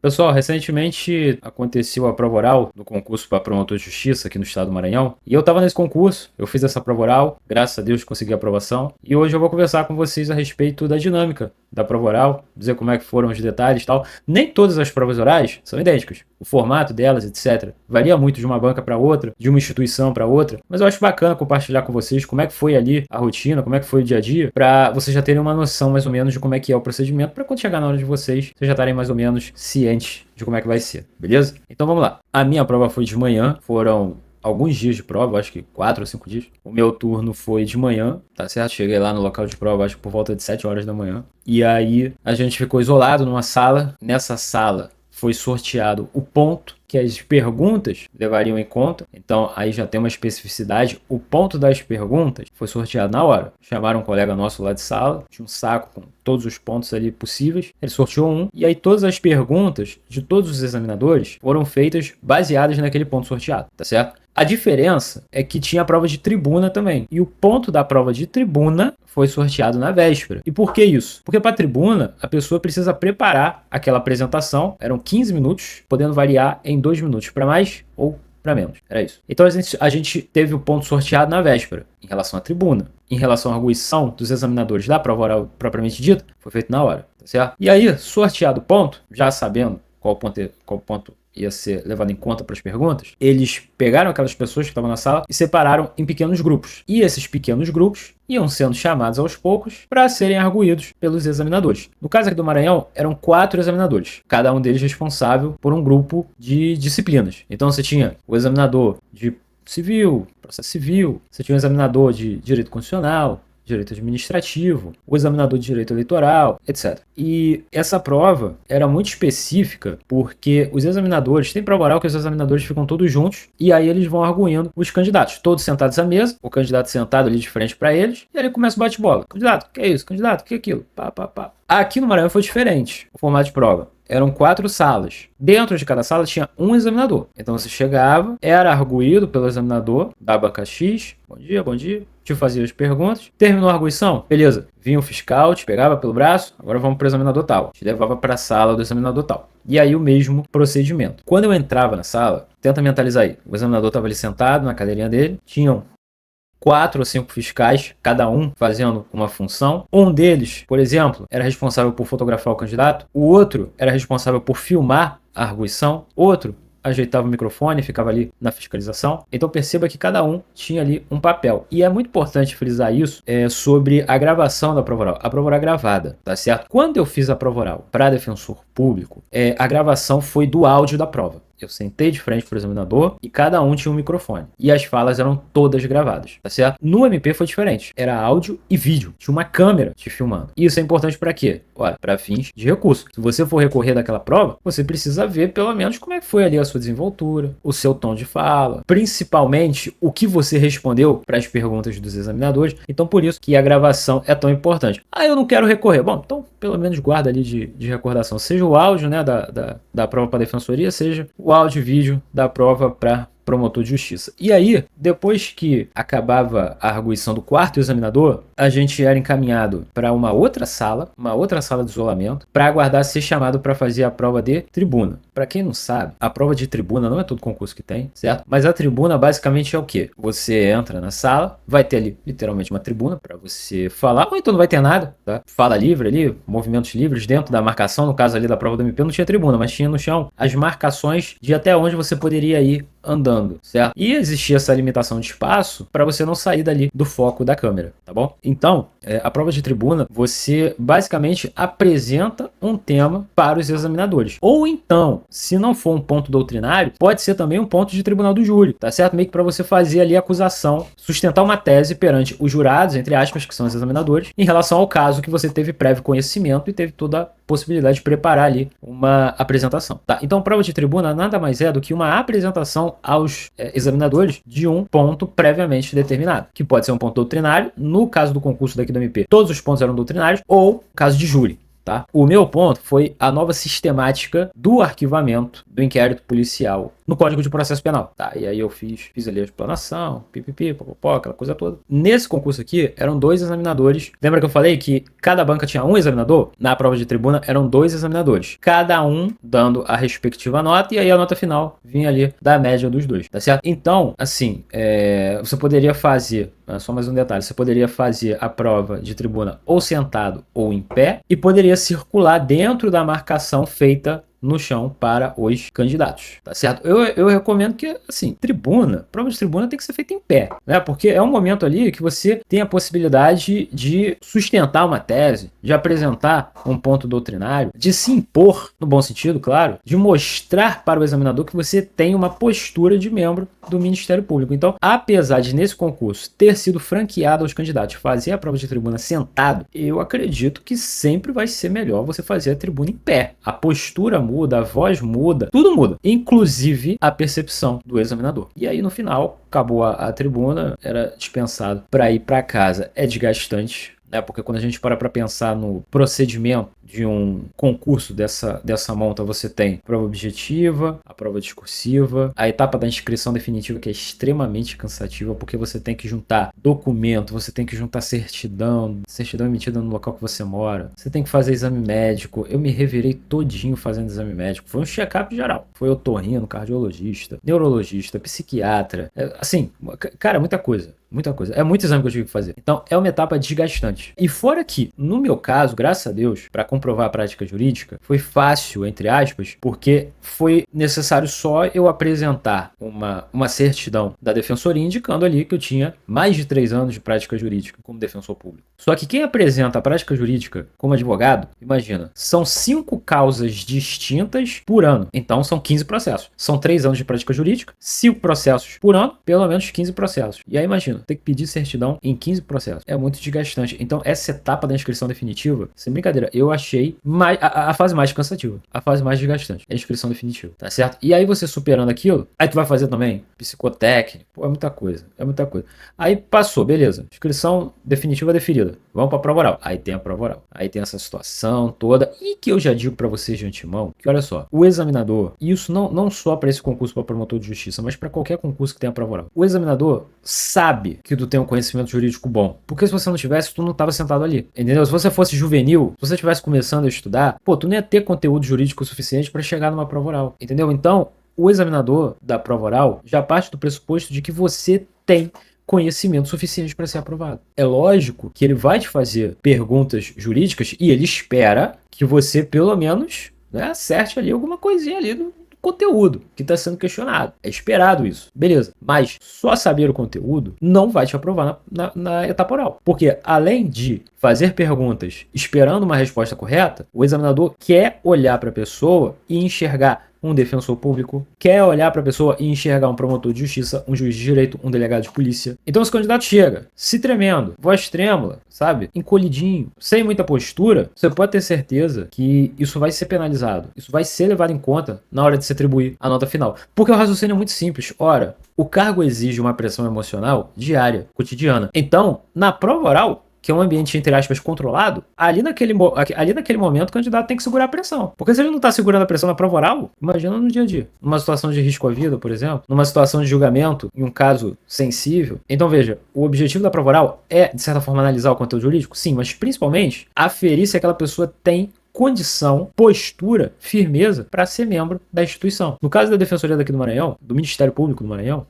Pessoal, recentemente aconteceu a prova oral do concurso para promotor de justiça aqui no estado do Maranhão. E eu estava nesse concurso, eu fiz essa prova oral, graças a Deus consegui a aprovação. E hoje eu vou conversar com vocês a respeito da dinâmica da prova oral, dizer como é que foram os detalhes e tal. Nem todas as provas orais são idênticas. O formato delas, etc. Varia muito de uma banca para outra, de uma instituição para outra. Mas eu acho bacana compartilhar com vocês como é que foi ali a rotina, como é que foi o dia a dia, para vocês já terem uma noção mais ou menos de como é que é o procedimento, para quando chegar na hora de vocês já estarem mais ou menos cientes de como é que vai ser, beleza? Então vamos lá. A minha prova foi de manhã, foram alguns dias de prova, acho que 4 ou 5 dias. O meu turno foi de manhã, tá certo? Cheguei lá no local de prova, acho que por volta de 7 horas da manhã. E aí a gente ficou isolado numa sala. Nessa sala foi sorteado o ponto que as perguntas levariam em conta. Então aí já tem uma especificidade. O ponto das perguntas foi sorteado na hora. Chamaram um colega nosso lá de sala, tinha um saco com todos os pontos ali possíveis. Ele sorteou um, e aí todas as perguntas de todos os examinadores foram feitas baseadas naquele ponto sorteado, tá certo? A diferença é que tinha a prova de tribuna também. E o ponto da prova de tribuna foi sorteado na véspera. E por que isso? Porque para a tribuna, a pessoa precisa preparar aquela apresentação. Eram 15 minutos, podendo variar em 2 minutos para mais ou para menos. Era isso. Então a gente teve o ponto sorteado na véspera, em relação à tribuna. Em relação à arguição dos examinadores da prova oral propriamente dita, foi feito na hora, tá certo? E aí, sorteado o ponto, já sabendo qual ponto ia ser levado em conta para as perguntas, eles pegaram aquelas pessoas que estavam na sala e separaram em pequenos grupos. E esses pequenos grupos iam sendo chamados aos poucos para serem arguídos pelos examinadores. No caso aqui do Maranhão, eram 4 examinadores, cada um deles responsável por um grupo de disciplinas. Então você tinha o examinador de civil, processo civil, você tinha o examinador de direito constitucional, direito administrativo, o examinador de direito eleitoral, etc. E essa prova era muito específica porque os examinadores, tem prova oral que os examinadores ficam todos juntos e aí eles vão arguindo os candidatos, todos sentados à mesa, o candidato sentado ali de frente para eles, e aí começa o bate-bola. Candidato, o que é isso? Candidato, o que é aquilo? Pá, pá, pá. Aqui no Maranhão foi diferente o formato de prova. Eram 4 salas. Dentro de cada sala tinha um examinador. Então você chegava, era arguído pelo examinador da banca X. Bom dia. Te fazia as perguntas. Terminou a arguição? Beleza. Vinha o fiscal, te pegava pelo braço. Agora vamos para o examinador tal. Te levava para a sala do examinador tal. E aí o mesmo procedimento. Quando eu entrava na sala, tenta mentalizar aí. O examinador estava ali sentado na cadeirinha dele. Tinham 4 ou 5 fiscais, cada um fazendo uma função. Um deles, por exemplo, era responsável por fotografar o candidato. O outro era responsável por filmar a arguição. Outro ajeitava o microfone e ficava ali na fiscalização. Então perceba que cada um tinha ali um papel. E é muito importante frisar isso sobre a gravação da prova oral. A prova oral é gravada, tá certo? Quando eu fiz a prova oral para defensor público, a gravação foi do áudio da prova. Eu sentei de frente para o examinador e cada um tinha um microfone. E as falas eram todas gravadas, tá certo? No MP foi diferente. Era áudio e vídeo. Tinha uma câmera te filmando. E isso é importante para quê? Olha, para fins de recurso. Se você for recorrer daquela prova, você precisa ver pelo menos como é que foi ali a sua desenvoltura, o seu tom de fala, principalmente o que você respondeu para as perguntas dos examinadores. Então por isso que a gravação é tão importante. Ah, eu não quero recorrer. Bom, então pelo menos guarda ali de recordação. Seja o áudio, né, da prova para defensoria, seja o áudio e vídeo da prova para promotor de justiça. E aí, depois que acabava a arguição do quarto examinador, a gente era encaminhado para uma outra sala de isolamento, para aguardar ser chamado para fazer a prova de tribuna. Para quem não sabe, a prova de tribuna não é todo concurso que tem, certo? Mas a tribuna basicamente é o quê? Você entra na sala, vai ter ali literalmente uma tribuna para você falar, ou então não vai ter nada, tá? Fala livre ali, movimentos livres dentro da marcação. No caso ali da prova do MP não tinha tribuna, mas tinha no chão as marcações de até onde você poderia ir andando, certo? E existia essa limitação de espaço para você não sair dali do foco da câmera, tá bom? Então, a prova de tribuna, você basicamente apresenta um tema para os examinadores. Ou então, se não for um ponto doutrinário, pode ser também um ponto de tribunal do júri, tá certo? Meio que para você fazer ali a acusação, sustentar uma tese perante os jurados, entre aspas, que são os examinadores, em relação ao caso que você teve prévio conhecimento e teve toda a possibilidade de preparar ali uma apresentação, tá? Então, prova de tribuna nada mais é do que uma apresentação aos examinadores de um ponto previamente determinado, que pode ser um ponto doutrinário. No caso do concurso daqui do MP, todos os pontos eram doutrinários, ou caso de júri. tá? O meu ponto foi a nova sistemática do arquivamento do inquérito policial no Código de Processo Penal, tá? E aí eu fiz ali a explanação, pipipi, popopó, aquela coisa toda. Nesse concurso aqui, eram 2 examinadores. Lembra que eu falei que cada banca tinha um examinador? Na prova de tribuna, eram 2 examinadores. Cada um dando a respectiva nota, e aí a nota final vinha ali da média dos 2, tá certo? Então, assim, você poderia fazer, só mais um detalhe, você poderia fazer a prova de tribuna ou sentado ou em pé, e poderia circular dentro da marcação feita no chão para os candidatos, tá certo? Eu recomendo que, assim, prova de tribuna tem que ser feita em pé, né? Porque é um momento ali que você tem a possibilidade de sustentar uma tese, de apresentar um ponto doutrinário, de se impor, no bom sentido, claro, de mostrar para o examinador que você tem uma postura de membro do Ministério Público. Então, apesar de nesse concurso ter sido franqueado aos candidatos fazer a prova de tribuna sentado, eu acredito que sempre vai ser melhor você fazer a tribuna em pé. A postura muda, a voz muda, tudo muda, inclusive a percepção do examinador. E aí no final, acabou a tribuna, era dispensado para ir para casa. É desgastante, né? Porque quando a gente para pensar no procedimento de um concurso dessa monta, você tem prova objetiva, a prova discursiva, a etapa da inscrição definitiva, que é extremamente cansativa, porque você tem que juntar documento, você tem que juntar certidão emitida no local que você mora, você tem que fazer exame médico. Eu me revirei todinho fazendo exame médico. Foi um check-up geral. Foi otorrino, cardiologista, neurologista, psiquiatra, assim, cara, muita coisa. Muita coisa. É muito exame que eu tive que fazer. Então, é uma etapa desgastante. E fora que, no meu caso, graças a Deus, para comprovar a prática jurídica, foi fácil, entre aspas, porque foi necessário só eu apresentar uma certidão da defensoria indicando ali que eu tinha mais de 3 anos de prática jurídica como defensor público. Só que quem apresenta a prática jurídica como advogado, imagina, são 5 causas distintas por ano. Então, são 15 processos. São 3 anos de prática jurídica, 5 processos por ano, pelo menos 15 processos. E aí, imagina, ter que pedir certidão em 15 processos. É muito desgastante. Então, essa etapa da inscrição definitiva, sem brincadeira, eu achei a fase mais cansativa. A fase mais desgastante. É a inscrição definitiva, tá certo? E aí, você superando aquilo, aí tu vai fazer também psicotécnico. Pô, é muita coisa. É muita coisa. Aí, passou, beleza. Inscrição definitiva deferida. Vamos pra prova oral. Aí tem a prova oral. Aí tem essa situação toda. E que eu já digo pra vocês de antemão, que olha só, o examinador, e isso não só pra esse concurso para promotor de justiça, mas pra qualquer concurso que tenha prova oral. O examinador sabe que tu tem um conhecimento jurídico bom. Porque se você não tivesse, tu não tava sentado ali. Entendeu? Se você fosse juvenil, se você estivesse começando a estudar, pô, tu não ia ter conteúdo jurídico suficiente para chegar numa prova oral. Entendeu? Então, o examinador da prova oral já parte do pressuposto de que você tem conhecimento suficiente para ser aprovado. É lógico que ele vai te fazer perguntas jurídicas e ele espera que você, pelo menos, né, acerte ali alguma coisinha ali do conteúdo que está sendo questionado. É esperado isso. Beleza. Mas só saber o conteúdo não vai te aprovar na etapa oral. Porque além de fazer perguntas esperando uma resposta correta, o examinador quer olhar para a pessoa e enxergar um defensor público, quer olhar para a pessoa e enxergar um promotor de justiça, um juiz de direito, um delegado de polícia. Então, esse candidato chega, se tremendo, voz trêmula, sabe? Encolhidinho, sem muita postura, você pode ter certeza que isso vai ser penalizado. Isso vai ser levado em conta na hora de se atribuir a nota final. Porque o raciocínio é muito simples. Ora, o cargo exige uma pressão emocional diária, cotidiana. Então, na prova oral, que é um ambiente, entre aspas, controlado, ali naquele momento o candidato tem que segurar a pressão. Porque se ele não está segurando a pressão na prova oral, imagina no dia a dia. Numa situação de risco à vida, por exemplo, numa situação de julgamento, em um caso sensível. Então veja, o objetivo da prova oral é, de certa forma, analisar o conteúdo jurídico? Sim, mas principalmente aferir se aquela pessoa tem condição, postura, firmeza para ser membro da instituição. No caso da Defensoria daqui do Maranhão, do Ministério Público do Maranhão,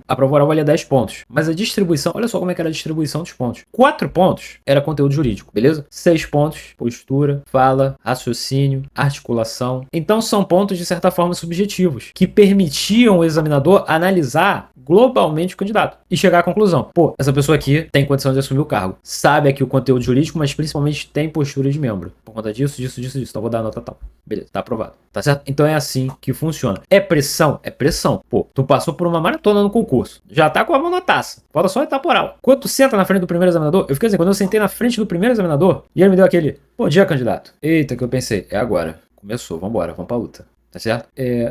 a prova oral valia 10 pontos. Mas a distribuição, olha só como é que era a distribuição dos pontos. 4 pontos era conteúdo jurídico, beleza? 6 pontos, postura, fala, raciocínio, articulação. Então são pontos de certa forma subjetivos, que permitiam o examinador analisar globalmente o candidato e chegar à conclusão. Pô, essa pessoa aqui tem condição de assumir o cargo. Sabe aqui o conteúdo jurídico, mas principalmente tem postura de membro. Por conta disso. Então vou dar a nota tal. Beleza, tá aprovado. Tá certo? Então é assim que funciona. É pressão? É pressão. Pô, tu passou por uma maratona no concurso. Já tá com a mão na taça. Falta só a etapa oral. Quando tu senta na frente do primeiro examinador, eu fiquei assim, quando eu sentei na frente do primeiro examinador, e ele me deu aquele, bom dia, candidato. Eita, que eu pensei, é agora. Começou, vambora, vamos pra luta. Tá certo?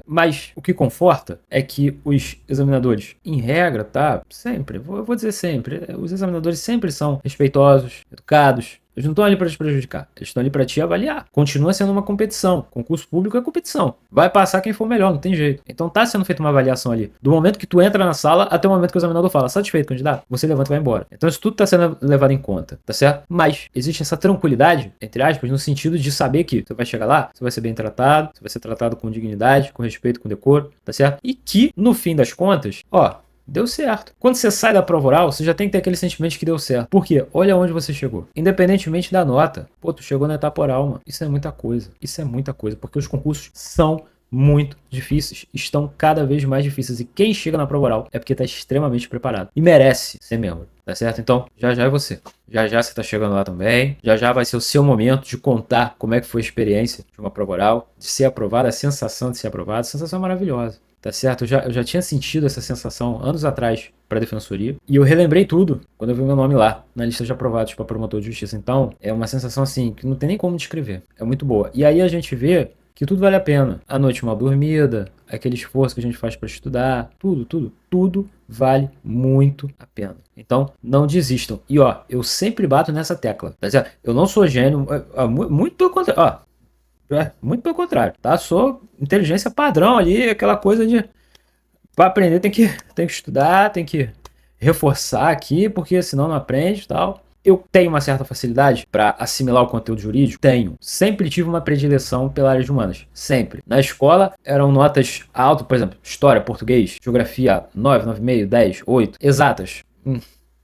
Mas o que conforta é que os examinadores, em regra, tá? Sempre, eu vou dizer sempre, os examinadores sempre são respeitosos, educados. Eles não estão ali para te prejudicar. Eles estão ali para te avaliar. Continua sendo uma competição. Concurso público é competição. Vai passar quem for melhor, não tem jeito. Então tá sendo feita uma avaliação ali. Do momento que tu entra na sala até o momento que o examinador fala, satisfeito, candidato? Você levanta e vai embora. Então isso tudo tá sendo levado em conta, tá certo? Mas existe essa tranquilidade, entre aspas, no sentido de saber que você vai chegar lá, você vai ser bem tratado, você vai ser tratado com dignidade, com respeito, com decoro, tá certo? E que, no fim das contas, ó, deu certo. Quando você sai da prova oral, você já tem que ter aquele sentimento de que deu certo. Por quê? Olha onde você chegou. Independentemente da nota. Pô, tu chegou na etapa oral, mano. Isso é muita coisa. Isso é muita coisa. Porque os concursos são muito difíceis. Estão cada vez mais difíceis. E quem chega na prova oral é porque está extremamente preparado. E merece ser membro. Tá certo? Então, já já é você. Já já você tá chegando lá também. Já já vai ser o seu momento de contar como é que foi a experiência de uma prova oral. De ser aprovado. A sensação de ser aprovado. A sensação maravilhosa. Tá certo? Eu já tinha sentido essa sensação anos atrás para a defensoria. E eu relembrei tudo quando eu vi meu nome lá, na lista de aprovados para promotor de justiça. Então, é uma sensação assim, que não tem nem como descrever. É muito boa. E aí a gente vê que tudo vale a pena. A noite mal dormida, aquele esforço que a gente faz para estudar, tudo vale muito a pena. Então, não desistam. E ó, eu sempre bato nessa tecla. Tá certo? Eu não sou gênio, muito pelo contrário. Ó, muito pelo contrário, tá? Sou inteligência padrão ali, aquela coisa de... Para aprender tem que estudar, tem que reforçar aqui, porque senão não aprende e tal. Eu tenho uma certa facilidade para assimilar o conteúdo jurídico? Tenho. Sempre tive uma predileção pela área de humanas. Sempre. Na escola eram notas altas, por exemplo, história, português, geografia 9, 9,5, 10, 8. Exatas.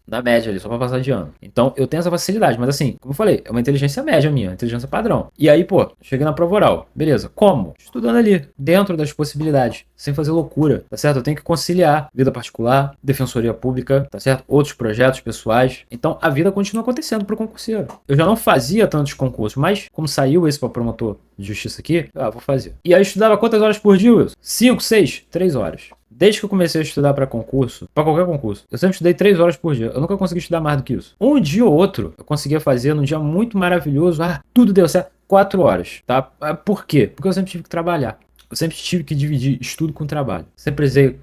Na média ali, só pra passar de ano. Então, eu tenho essa facilidade, mas assim, como eu falei, é uma inteligência média minha, uma inteligência padrão. E aí, pô, cheguei na prova oral. Beleza, como? Estudando ali, dentro das possibilidades, sem fazer loucura, tá certo? Eu tenho que conciliar vida particular, defensoria pública, tá certo? Outros projetos pessoais. Então, a vida continua acontecendo pro concurseiro. Eu já não fazia tantos concursos, mas como saiu esse pra promotor de justiça aqui, vou fazer. E aí, eu estudava quantas horas por dia, Wilson? 5, 6, 3 horas. Desde que eu comecei a estudar para concurso, para qualquer concurso, eu sempre estudei 3 horas por dia. Eu nunca consegui estudar mais do que isso. Um dia ou outro, eu conseguia fazer num dia muito maravilhoso. Tudo deu certo. 4 horas, tá? Por quê? Porque eu sempre tive que trabalhar. Eu sempre tive que dividir estudo com trabalho. Sempre precisei,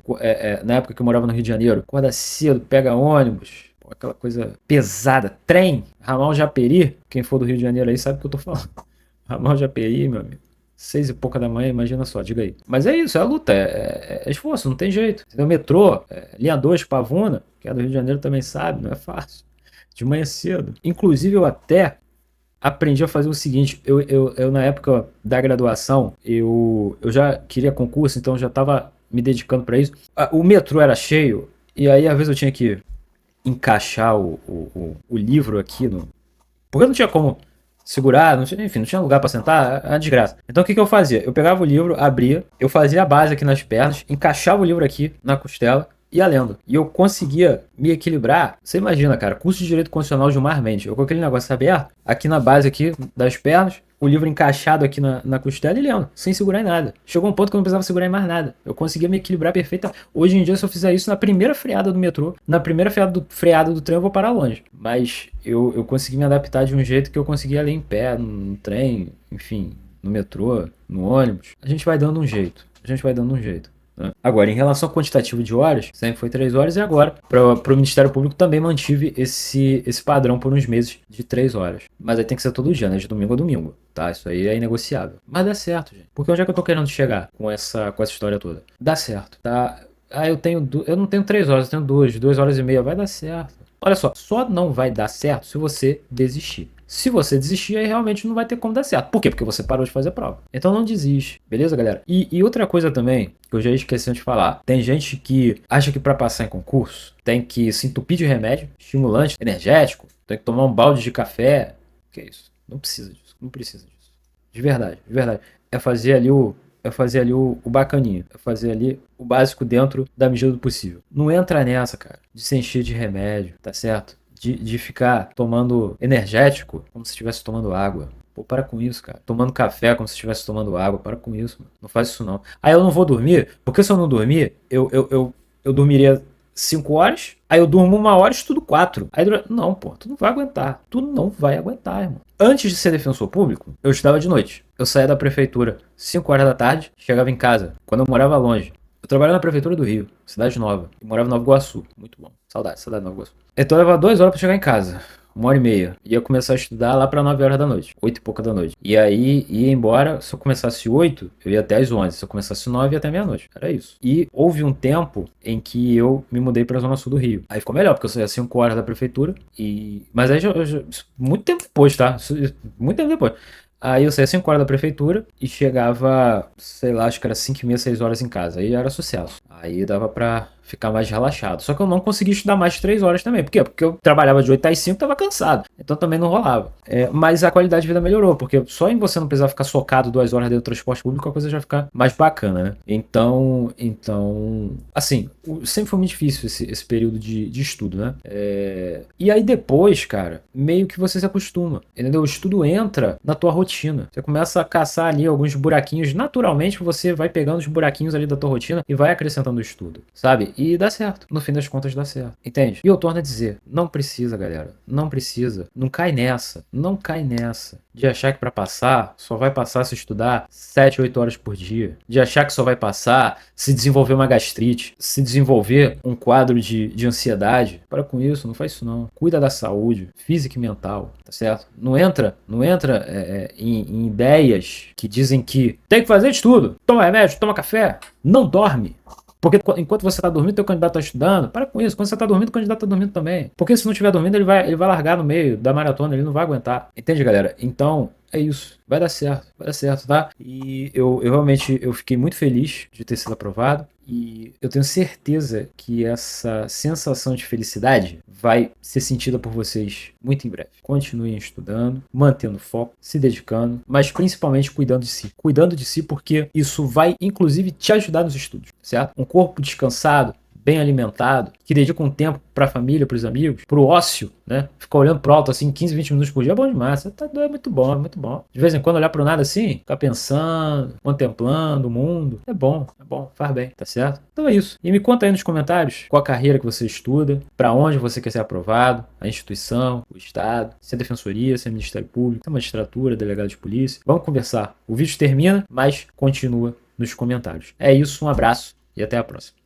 na época que eu morava no Rio de Janeiro, acorda cedo, pega ônibus, aquela coisa pesada. Trem, ramal Japeri. Quem for do Rio de Janeiro aí sabe o que eu tô falando. Ramal Japeri, meu amigo. 6 e pouca da manhã, imagina só, diga aí. Mas é isso, é a luta, é esforço, não tem jeito. O metrô, linha 2, Pavuna, que é do Rio de Janeiro também sabe, não é fácil. De manhã cedo. Inclusive, eu até aprendi a fazer o seguinte, eu na época da graduação, eu já queria concurso, então eu já estava me dedicando para isso. O metrô era cheio, e aí às vezes eu tinha que encaixar o livro aqui no... Porque não tinha como segurar, não tinha lugar pra sentar, é uma desgraça. Então o que eu fazia? Eu pegava o livro, abria, eu fazia a base aqui nas pernas, encaixava o livro aqui na costela e ia lendo. E eu conseguia me equilibrar. Você imagina, cara, curso de Direito Constitucional de Gilmar Mendes. Eu com aquele negócio aberto, aqui na base aqui das pernas, o livro encaixado aqui na costela e lendo, sem segurar em nada. Chegou um ponto que eu não precisava segurar em mais nada. Eu conseguia me equilibrar perfeita. Hoje em dia, se eu fizer isso na primeira freada do metrô, na primeira freada do trem, eu vou parar longe. Mas eu consegui me adaptar de um jeito que eu conseguia ler em pé, no trem, enfim, no metrô, no ônibus. A gente vai dando um jeito. Agora, em relação ao quantitativo de horas, sempre foi 3 horas e agora, para o Ministério Público também mantive esse padrão por uns meses de 3 horas. Mas aí tem que ser todo dia, né? De domingo a domingo, tá? Isso aí é inegociável. Mas dá certo, gente. Porque onde é que eu tô querendo chegar com essa história toda? Dá certo, tá? Eu não tenho 3 horas, eu tenho 2 horas e meia, vai dar certo. Olha só não vai dar certo se você desistir. Se você desistir, aí realmente não vai ter como dar certo. Por quê? Porque você parou de fazer a prova. Então não desiste, beleza, galera? E outra coisa também, que eu já esqueci de falar. Tem gente que acha que para passar em concurso, tem que se entupir de remédio, estimulante, energético, tem que tomar um balde de café. Que isso? Não precisa disso, não precisa disso. De verdade. É fazer ali o bacaninho. É fazer ali o básico dentro da medida do possível. Não entra nessa, cara, de se encher de remédio, tá certo? De ficar tomando energético como se estivesse tomando água. Pô, para com isso, cara. Tomando café como se estivesse tomando água. Para com isso, mano. Não faz isso, não. Aí eu não vou dormir, porque se eu não dormir, eu dormiria 5 horas, aí eu durmo 1 hora e estudo 4. Aí não, pô, tu não vai aguentar. Tu não vai aguentar, irmão. Antes de ser defensor público, eu estudava de noite. Eu saía da prefeitura 5 horas da tarde, chegava em casa, quando eu morava longe. Eu trabalhava na prefeitura do Rio, cidade nova. Eu morava em Nova Iguaçu. Muito bom. Saudade de Nova Iguaçu. Então eu levava 2 horas pra chegar em casa. 1h30. Ia começar a estudar lá pra 9 horas da noite, 8 e pouca da noite. E aí ia embora, se eu começasse 8, eu ia até as 11. Se eu começasse 9, ia até meia-noite. Era isso. E houve um tempo em que eu me mudei pra Zona Sul do Rio. Aí ficou melhor, porque eu saía 5 horas da prefeitura. Mas aí muito tempo depois, tá? Muito tempo depois. Aí eu saía 5 horas da prefeitura e chegava, sei lá, acho que era 5h30, 6 horas em casa. Aí era sucesso. Aí dava pra ficar mais relaxado. Só que eu não conseguia estudar mais de 3 horas também. Por quê? Porque eu trabalhava de 8 às 5 e tava cansado. Então também não rolava. Mas a qualidade de vida melhorou, porque só em você não precisar ficar socado 2 horas dentro do transporte público, a coisa já fica mais bacana, né? Então assim, sempre foi muito difícil esse período de estudo, né? E aí depois, cara, meio que você se acostuma, entendeu? O estudo entra na tua rotina. Você começa a caçar ali alguns buraquinhos. Naturalmente você vai pegando os buraquinhos ali da tua rotina e vai acrescentando o estudo, sabe? E dá certo. No fim das contas dá certo. Entende? E eu torno a dizer, não precisa, galera. Não precisa. Não cai nessa. Não cai nessa. De achar que para passar, só vai passar se estudar 7, 8 horas por dia. De achar que só vai passar se desenvolver uma gastrite, se desenvolver um quadro de ansiedade. Para com isso, não faz isso não. Cuida da saúde física e mental, tá certo? Não entra em ideias que dizem que tem que fazer estudo, toma remédio, toma café, não dorme. Porque enquanto você está dormindo, teu candidato está estudando. Para com isso. Quando você está dormindo, o candidato está dormindo também. Porque se não estiver dormindo, ele vai largar no meio da maratona, ele não vai aguentar. Entende, galera? Então, é isso. Vai dar certo, tá? E eu realmente fiquei muito feliz de ter sido aprovado. E eu tenho certeza que essa sensação de felicidade vai ser sentida por vocês muito em breve. Continuem estudando, mantendo foco, se dedicando, mas principalmente cuidando de si. Cuidando de si porque isso vai, inclusive, te ajudar nos estudos, certo? Um corpo descansado, bem alimentado, que dedica um tempo para a família, para os amigos, para o ócio, né? Ficar olhando pro alto assim 15, 20 minutos por dia é bom demais. É muito bom, é muito bom. De vez em quando olhar pro nada assim, ficar pensando, contemplando o mundo, é bom, faz bem, tá certo? Então é isso. E me conta aí nos comentários qual a carreira que você estuda, para onde você quer ser aprovado, a instituição, o estado, se é defensoria, se é Ministério Público, se é magistratura, delegado de polícia. Vamos conversar. O vídeo termina, mas continua nos comentários. É isso, um abraço e até a próxima.